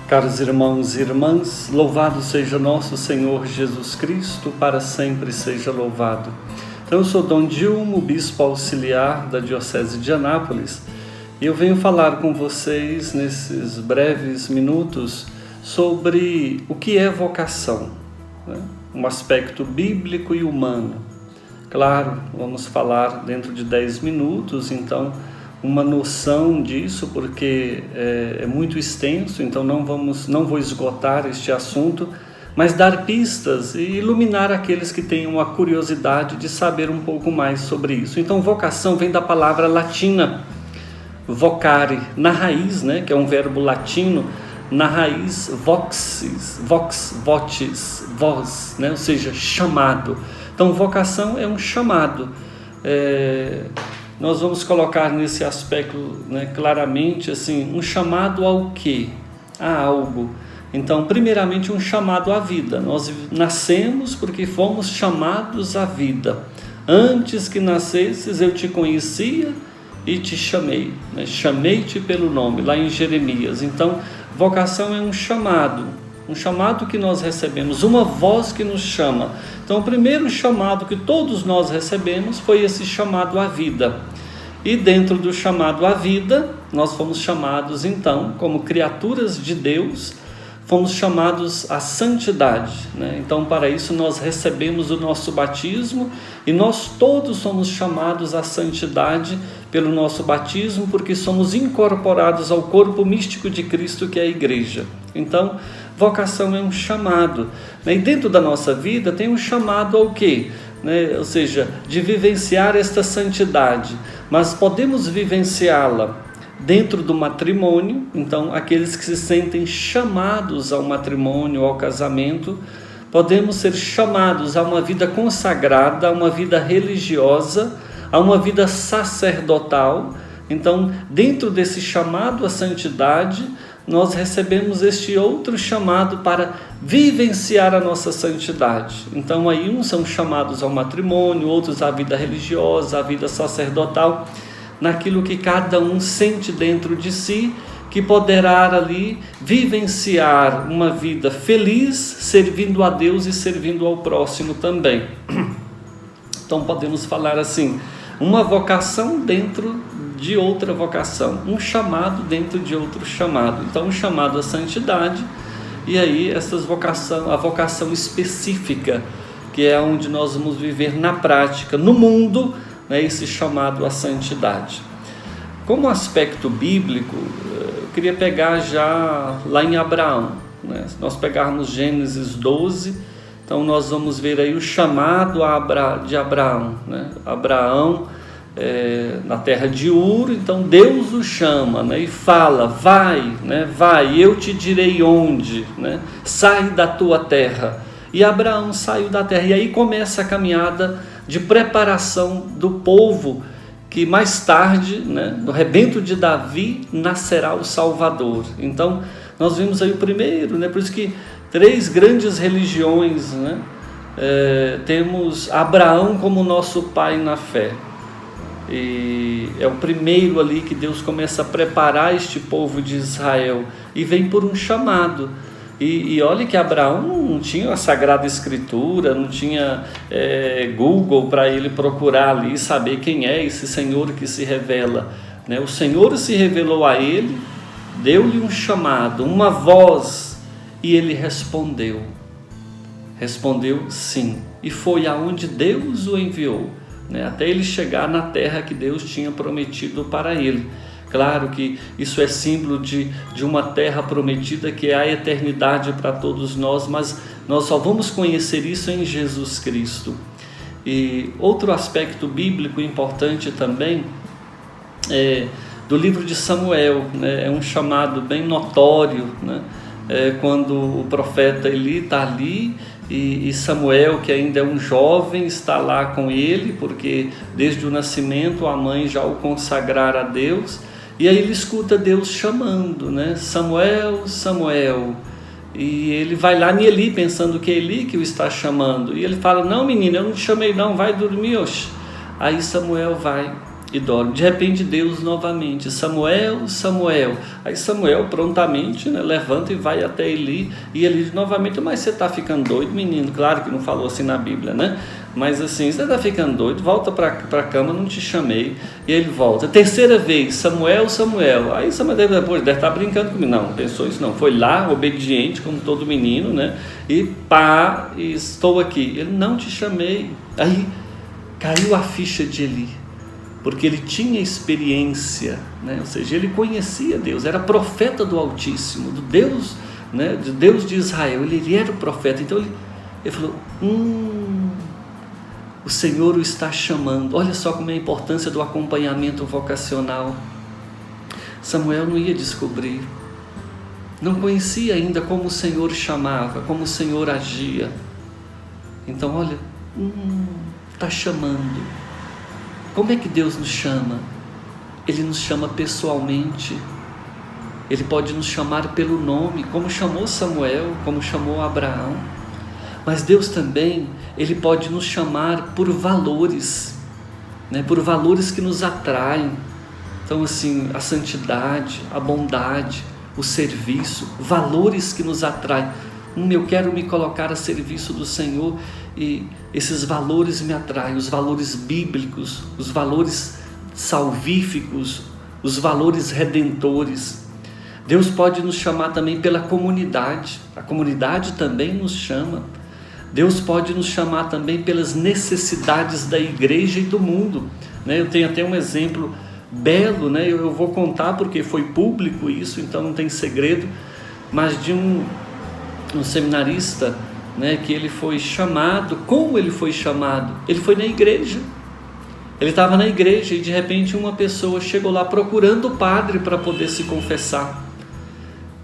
Caros irmãos e irmãs, louvado seja nosso Senhor Jesus Cristo, para sempre seja louvado. Então, eu sou Dom Dilmo, bispo auxiliar da Diocese de Anápolis, e eu venho falar com vocês nesses breves minutos sobre o que é vocação, né? Um aspecto bíblico e humano. Claro, vamos falar dentro de 10 minutos, então uma noção disso, porque é muito extenso, então não vou esgotar este assunto, mas dar pistas e iluminar aqueles que tenham a curiosidade de saber um pouco mais sobre isso. Então, vocação vem da palavra latina, vocare, na raiz, né, que é um verbo latino, na raiz voxis, votis, voz, né, ou seja, chamado. Então, vocação é um chamado. Nós vamos colocar nesse aspecto, né, claramente assim, um chamado ao quê? A algo. Então, primeiramente, um chamado à vida. Nós nascemos porque fomos chamados à vida. Antes que nascesses, eu te conhecia e te chamei, né? Chamei-te pelo nome, lá em Jeremias. Então, vocação é um chamado que nós recebemos, uma voz que nos chama. Então, o primeiro chamado que todos nós recebemos foi esse chamado à vida. E dentro do chamado à vida, nós fomos chamados, então, como criaturas de Deus, fomos chamados à santidade, né? Então, para isso, nós recebemos o nosso batismo e nós todos somos chamados à santidade pelo nosso batismo, porque somos incorporados ao corpo místico de Cristo, que é a igreja. Então, vocação é um chamado, né? E dentro da nossa vida tem um chamado ao quê? Né? Ou seja, de vivenciar esta santidade, mas podemos vivenciá-la dentro do matrimônio. Então, aqueles que se sentem chamados ao matrimônio, ao casamento, podemos ser chamados a uma vida consagrada, a uma vida religiosa, a uma vida sacerdotal. Então, dentro desse chamado à santidade, nós recebemos este outro chamado para vivenciar a nossa santidade. Então, aí uns são chamados ao matrimônio, outros à vida religiosa, à vida sacerdotal, naquilo que cada um sente dentro de si, que poderá ali vivenciar uma vida feliz, servindo a Deus e servindo ao próximo também. Então, podemos falar assim, uma vocação dentro de outra vocação, um chamado dentro de outro chamado. Então, um chamado à santidade, e aí a vocação específica, que é onde nós vamos viver na prática, no mundo, né, esse chamado à santidade. Como aspecto bíblico, eu queria pegar já lá em Abraão, né? Se nós pegarmos Gênesis 12, então nós vamos ver aí o chamado de Abraão, né? Abraão, na terra de Ur, então Deus o chama, né, e fala, vai, né, vai, eu te direi onde, né, sai da tua terra. E Abraão saiu da terra, e aí começa a caminhada de preparação do povo, que mais tarde, né, no rebento de Davi, nascerá o Salvador. Então, nós vimos aí o primeiro, né, por isso que 3 grandes religiões, né, temos Abraão como nosso pai na fé. E é o primeiro ali que Deus começa a preparar este povo de Israel, e vem por um chamado. E olha que Abraão não tinha a Sagrada Escritura, não tinha Google para ele procurar ali, saber quem é esse Senhor que se revela, né? O Senhor se revelou a ele, deu-lhe um chamado, uma voz, e ele respondeu sim, e foi aonde Deus o enviou, né? Até ele chegar na terra que Deus tinha prometido para ele. Claro que isso é símbolo de uma terra prometida, que é a eternidade para todos nós, mas nós só vamos conhecer isso em Jesus Cristo. E outro aspecto bíblico importante também do livro de Samuel, né? É um chamado bem notório, né? Quando o profeta Eli está ali, e Samuel, que ainda é um jovem, está lá com ele, porque desde o nascimento a mãe já o consagrara a Deus. E aí ele escuta Deus chamando, né? Samuel, Samuel. E ele vai lá em Eli, pensando que é Eli que o está chamando. E ele fala, não menino, eu não te chamei não, vai dormir, oxe. Aí Samuel vai e dorme. De repente Deus novamente, Samuel, Samuel. Aí Samuel prontamente, né, levanta e vai até Eli, e Eli novamente: mas você está ficando doido, menino? Claro que não falou assim na Bíblia, né? Mas assim, você está ficando doido, volta para a cama, não te chamei. E ele volta, terceira vez: Samuel, Samuel. Aí Samuel deve estar brincando comigo. Não, pensou isso não, foi lá, obediente como todo menino, né? E pá, estou aqui. Ele: não te chamei. Aí caiu a ficha de Eli, porque ele tinha experiência, né? Ou seja, ele conhecia Deus, era profeta do Altíssimo, do Deus, né? De Deus de Israel. Ele era o profeta. Então ele falou: o Senhor o está chamando. Olha só como é a importância do acompanhamento vocacional. Samuel não ia descobrir, não conhecia ainda como o Senhor chamava, como o Senhor agia. Então olha, está chamando. Como é que Deus nos chama? Ele nos chama pessoalmente. Ele pode nos chamar pelo nome, como chamou Samuel, como chamou Abraão. Mas Deus também, Ele pode nos chamar por valores, né? Por valores que nos atraem. Então assim, a santidade, a bondade, o serviço, valores que nos atraem. Eu quero me colocar a serviço do Senhor, e esses valores me atraem, os valores bíblicos, os valores salvíficos, os valores redentores. Deus pode nos chamar também pela comunidade, a comunidade também nos chama. Deus pode nos chamar também pelas necessidades da igreja e do mundo, né? Eu tenho até um exemplo belo, né? Eu vou contar porque foi público isso, então não tem segredo, mas de um seminarista, né, que ele foi chamado. Como ele foi chamado? Ele foi na igreja. Ele estava na igreja e de repente uma pessoa chegou lá procurando o padre para poder se confessar.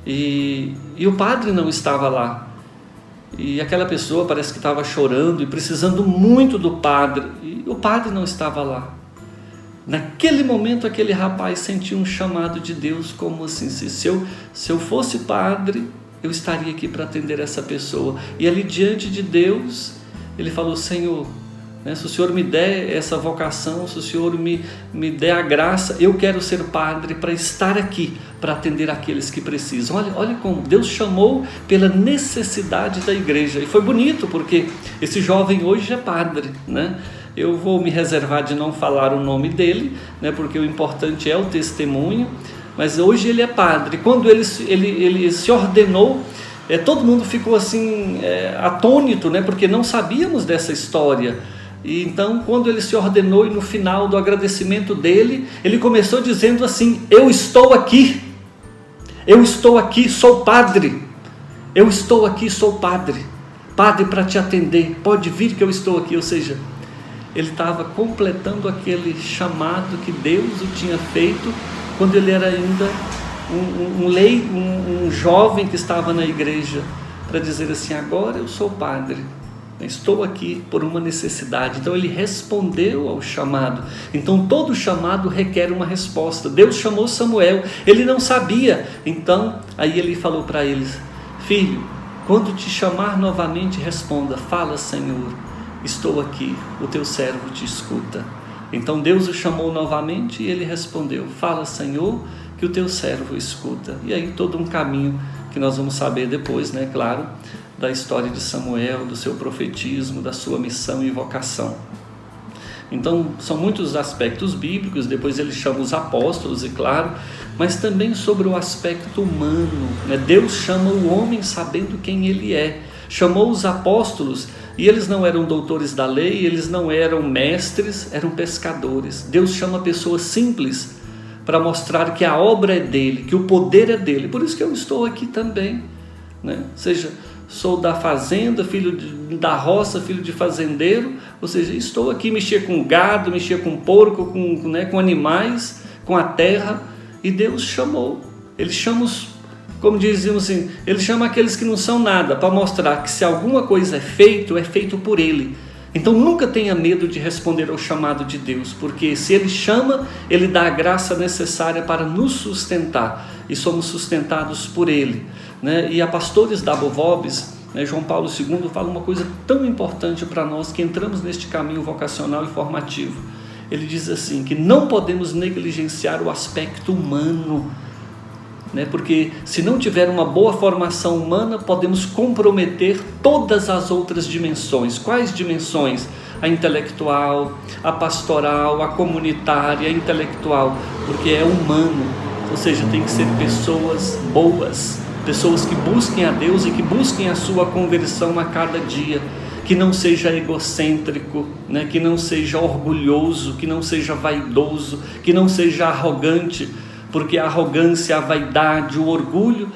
E o padre não estava lá. E aquela pessoa parece que estava chorando e precisando muito do padre. E o padre não estava lá. Naquele momento aquele rapaz sentiu um chamado de Deus, como assim: se eu fosse padre, eu estaria aqui para atender essa pessoa. E ali diante de Deus, ele falou: Senhor, né, se o Senhor me der essa vocação, se o Senhor me der a graça, eu quero ser padre para estar aqui, para atender aqueles que precisam. Olha como Deus chamou pela necessidade da igreja. E foi bonito, porque esse jovem hoje é padre, né? Eu vou me reservar de não falar o nome dele, né, porque o importante é o testemunho. Mas hoje ele é padre. Quando ele se ordenou, todo mundo ficou assim, atônito, né? Porque não sabíamos dessa história. E então, quando ele se ordenou, e no final do agradecimento dele, ele começou dizendo assim: eu estou aqui, sou padre, eu estou aqui, sou padre para te atender, pode vir que eu estou aqui. Ou seja, ele estava completando aquele chamado que Deus o tinha feito quando ele era ainda um jovem que estava na igreja, para dizer assim: agora eu sou padre, estou aqui por uma necessidade. Então ele respondeu ao chamado. Então todo chamado requer uma resposta. Deus chamou Samuel, ele não sabia. Então aí ele falou para eles: filho, quando te chamar novamente, responda: fala, Senhor, estou aqui, o teu servo te escuta. Então Deus o chamou novamente e ele respondeu: fala, Senhor, que o teu servo escuta. E aí todo um caminho que nós vamos saber depois, né, claro, da história de Samuel, do seu profetismo, da sua missão e vocação. Então são muitos aspectos bíblicos. Depois ele chama os apóstolos, e claro, mas também sobre o aspecto humano, né? Deus chama o homem sabendo quem ele é. Chamou os apóstolos, e eles não eram doutores da lei, eles não eram mestres, eram pescadores. Deus chama pessoas simples para mostrar que a obra é dele, que o poder é dele. Por isso que eu estou aqui também, né? Ou seja, sou da fazenda, filho da roça, filho de fazendeiro. Ou seja, estou aqui, mexer com gado, mexer com porco, com animais, com a terra. E Deus chamou. Ele chama como dizíamos assim, ele chama aqueles que não são nada, para mostrar que se alguma coisa é feito por ele. Então nunca tenha medo de responder ao chamado de Deus, porque se ele chama, ele dá a graça necessária para nos sustentar, e somos sustentados por ele, né? E a Pastores da Bovobis, né, João Paulo II fala uma coisa tão importante para nós que entramos neste caminho vocacional e formativo. ele diz assim, que não podemos negligenciar o aspecto humano, né? Porque se não tiver uma boa formação humana, podemos comprometer todas as outras dimensões. Quais dimensões? A intelectual, a pastoral, a comunitária, a intelectual, porque é humano, ou seja, tem que ser pessoas boas, pessoas que busquem a Deus e que busquem a sua conversão a cada dia, que não seja egocêntrico, né? Que não seja orgulhoso, que não seja vaidoso, que não seja arrogante, porque a arrogância, a vaidade, o orgulho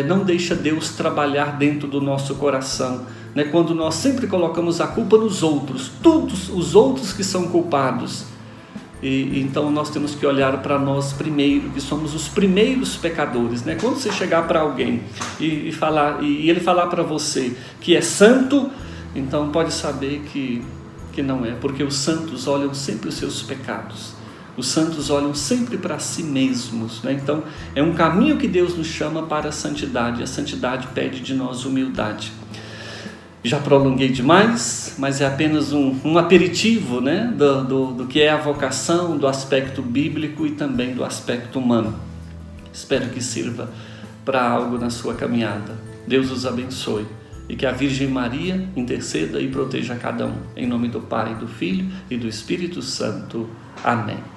não deixa Deus trabalhar dentro do nosso coração, né? Quando nós sempre colocamos a culpa nos outros, todos os outros que são culpados, então nós temos que olhar para nós primeiro, que somos os primeiros pecadores, né? Quando você chegar para alguém e ele falar para você que é santo, então pode saber que não é, porque os santos olham sempre os seus pecados, os santos olham sempre para si mesmos, né? Então é um caminho que Deus nos chama para a santidade pede de nós humildade. Já prolonguei demais, mas é apenas um aperitivo, né, do que é a vocação, do aspecto bíblico e também do aspecto humano. Espero que sirva para algo na sua caminhada. Deus os abençoe e que a Virgem Maria interceda e proteja cada um. Em nome do Pai, do Filho e do Espírito Santo. Amém.